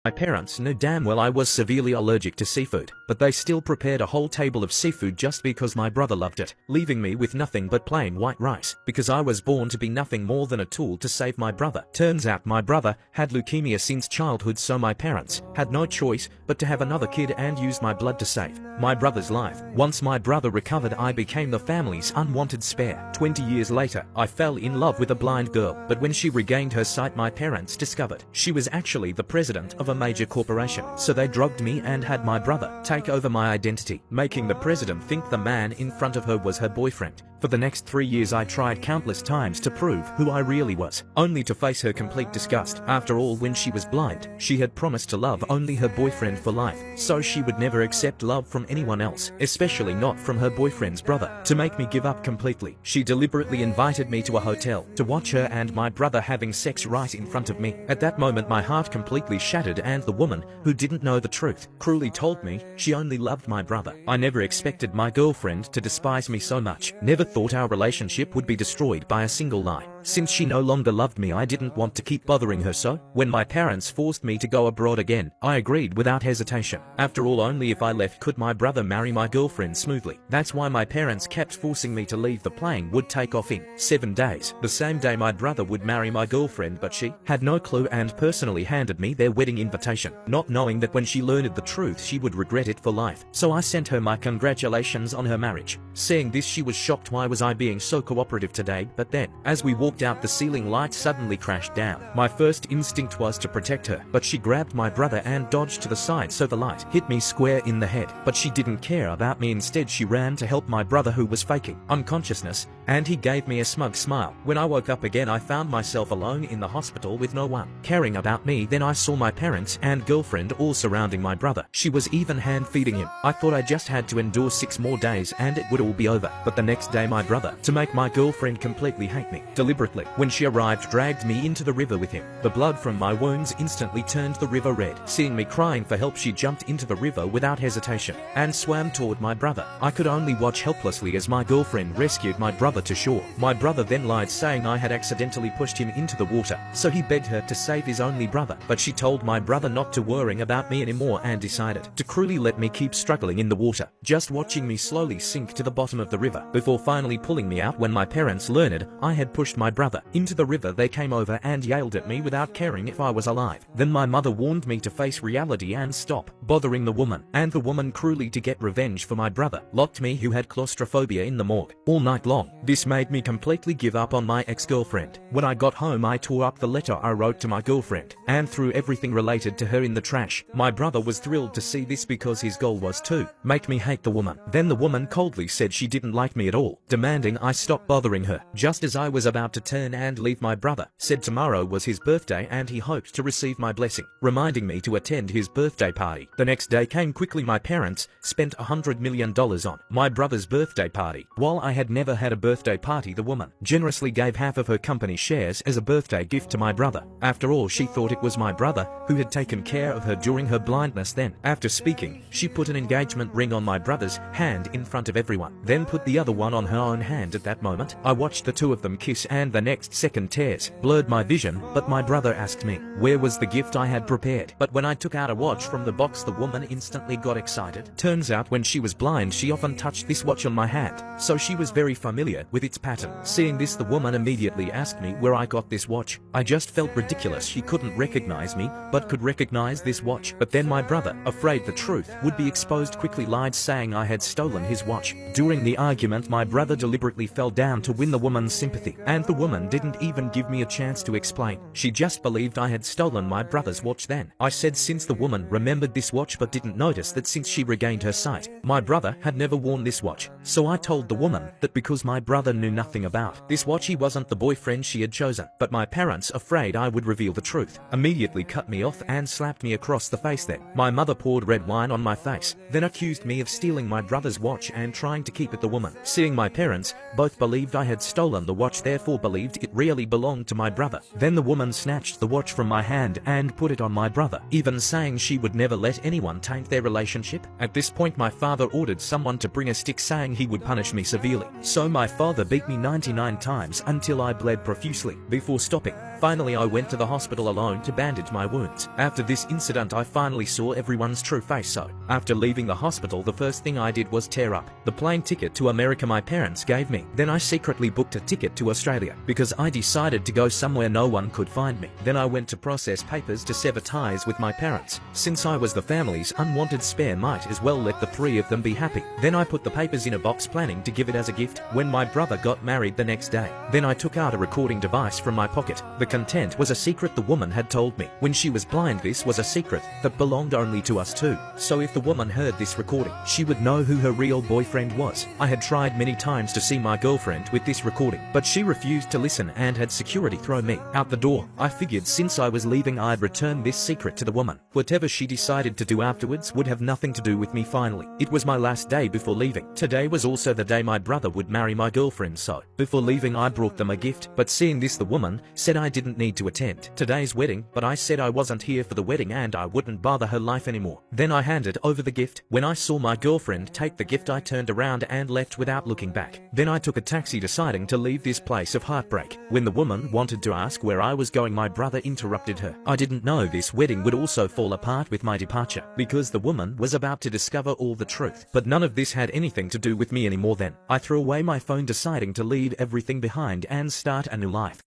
My parents knew damn well I was severely allergic to seafood, but they still prepared a whole table of seafood just because my brother loved it, leaving me with nothing but plain white rice, because I was born to be nothing more than a tool to save my brother. Turns out my brother had leukemia since childhood, so my parents had no choice but to have another kid and use my blood to save my brother's life. Once my brother recovered, I became the family's unwanted spare. 20 years later, I fell in love with a blind girl, but when she regained her sight, my parents discovered she was actually the president of a major corporation. So they drugged me and had my brother take over my identity, making the president think the man in front of her was her boyfriend. For the next 3 years I tried countless times to prove who I really was, only to face her complete disgust. After all, when she was blind, she had promised to love only her boyfriend for life, so she would never accept love from anyone else, especially not from her boyfriend's brother. To make me give up completely, she deliberately invited me to a hotel to watch her and my brother having sex right in front of me. At that moment my heart completely shattered, and the woman, who didn't know the truth, cruelly told me she only loved my brother. I never expected my girlfriend to despise me so much. Never thought our relationship would be destroyed by a single lie. Since she no longer loved me, I didn't want to keep bothering her, so when my parents forced me to go abroad again, I agreed without hesitation. After all, only if I left could my brother marry my girlfriend smoothly. That's why my parents kept forcing me to leave. The plane would take off in 7 days, the same day my brother would marry my girlfriend, but she had no clue and personally handed me their wedding invitation, not knowing that when she learned the truth she would regret it for life. So I sent her my congratulations on her marriage. Seeing this, she was shocked. Why was I being so cooperative today? But then, as we walked out, the ceiling light suddenly crashed down. My first instinct was to protect her, but she grabbed my brother and dodged to the side so the light hit me square in the head. But she didn't care about me. Instead, she ran to help my brother, who was faking unconsciousness, and he gave me a smug smile. When I woke up again, I found myself alone in the hospital with no one caring about me. Then I saw my parents and girlfriend all surrounding my brother. She was even hand feeding him. I thought I just had to endure 6 more days and it would all be over. But the next day my brother, to make my girlfriend completely hate me, deliberately, when she arrived, dragged me into the river with him. The blood from my wounds instantly turned the river red. Seeing me crying for help, she jumped into the river without hesitation and swam toward my brother. I could only watch helplessly as my girlfriend rescued my brother to shore. My brother then lied, saying I had accidentally pushed him into the water, so he begged her to save his only brother. But she told my brother not to worry about me anymore and decided to cruelly let me keep struggling in the water, just watching me slowly sink to the bottom of the river, before finally pulling me out. When my parents learned I had pushed my brother into the river, they came over and yelled at me without caring if I was alive. Then my mother warned me to face reality and stop bothering the woman, and the woman, cruelly to get revenge for my brother, locked me, who had claustrophobia, in the morgue all night long. This made me completely give up on my ex-girlfriend. When I got home, I tore up the letter I wrote to my girlfriend and threw everything related to her in the trash. My brother was thrilled to see this because his goal was to make me hate the woman. Then the woman coldly said she didn't like me at all, demanding I stop bothering her. Just as I was about to turn and leave, my brother said tomorrow was his birthday and he hoped to receive my blessing, reminding me to attend his birthday party. The next day came quickly. My parents spent $100 million on my brother's birthday party. While I had never had a birthday party, the woman generously gave half of her company shares as a birthday gift to my brother. After all, she thought it was my brother who had taken care of her during her blindness. Then, after speaking, she put an engagement ring on my brother's hand in front of everyone, then put the other one on her own hand. At that moment, I watched the two of them kiss, and the next second tears blurred my vision. But my brother asked me where was the gift I had prepared. But when I took out a watch from the box, the woman instantly got excited. Turns out when she was blind, she often touched this watch on my hand, so she was very familiar with its pattern. Seeing this, the woman immediately asked me where I got this watch. I just felt ridiculous. She couldn't recognize me, but could recognize this watch. But then my brother, afraid the truth would be exposed, quickly lied, saying I had stolen his watch. During the argument, my brother deliberately fell down to win the woman's sympathy, and the woman didn't even give me a chance to explain. She just believed I had stolen my brother's watch. Then I said since the woman remembered this watch but didn't notice that since she regained her sight, my brother had never worn this watch. So I told the woman that because my brother knew nothing about this watch, he wasn't the boyfriend she had chosen. But my parents, afraid I would reveal the truth, immediately cut me off and slapped me across the face. Then my mother poured red wine on my face, then accused me of stealing my brother's watch and trying to keep it. The woman, seeing my parents both believed I had stolen the watch, therefore believed it really belonged to my brother. Then the woman snatched the watch from my hand and put it on my brother, even saying she would never let anyone taint their relationship. At this point my father ordered someone to bring a stick, saying he would punish me severely. So my father beat me 99 times until I bled profusely, before stopping. Finally I went to the hospital alone to bandage my wounds. After this incident I finally saw everyone's true face. So, after leaving the hospital, the first thing I did was tear up the plane ticket to America my parents gave me. Then I secretly booked a ticket to Australia, because I decided to go somewhere no one could find me. Then I went to process papers to sever ties with my parents. Since I was the family's unwanted spare, might as well let the three of them be happy. Then I put the papers in a box, planning to give it as a gift when my brother got married the next day. Then I took out a recording device from my pocket. The content was a secret the woman had told me when she was blind. This was a secret that belonged only to us two. So if the woman heard this recording, she would know who her real boyfriend was. I had tried many times to see my girlfriend with this recording, but she refused to listen and had security throw me out the door. I figured since I was leaving I'd return this secret to the woman. Whatever she decided to do afterwards would have nothing to do with me. Finally, it was my last day before leaving. Today was also the day my brother would marry my girlfriend, so before leaving I brought them a gift. But seeing this, the woman said I didn't need to attend today's wedding, but I said I wasn't here for the wedding and I wouldn't bother her life anymore. Then I handed over the gift. When I saw my girlfriend take the gift I turned around and left without looking back. Then I took a taxi, deciding to leave this place of heartbreak. When the woman wanted to ask where I was going, my brother interrupted her. I didn't know this wedding would also fall apart with my departure, because the woman was about to discover all the truth. But none of this had anything to do with me anymore. Then I threw away my phone, deciding to leave everything behind and start a new life.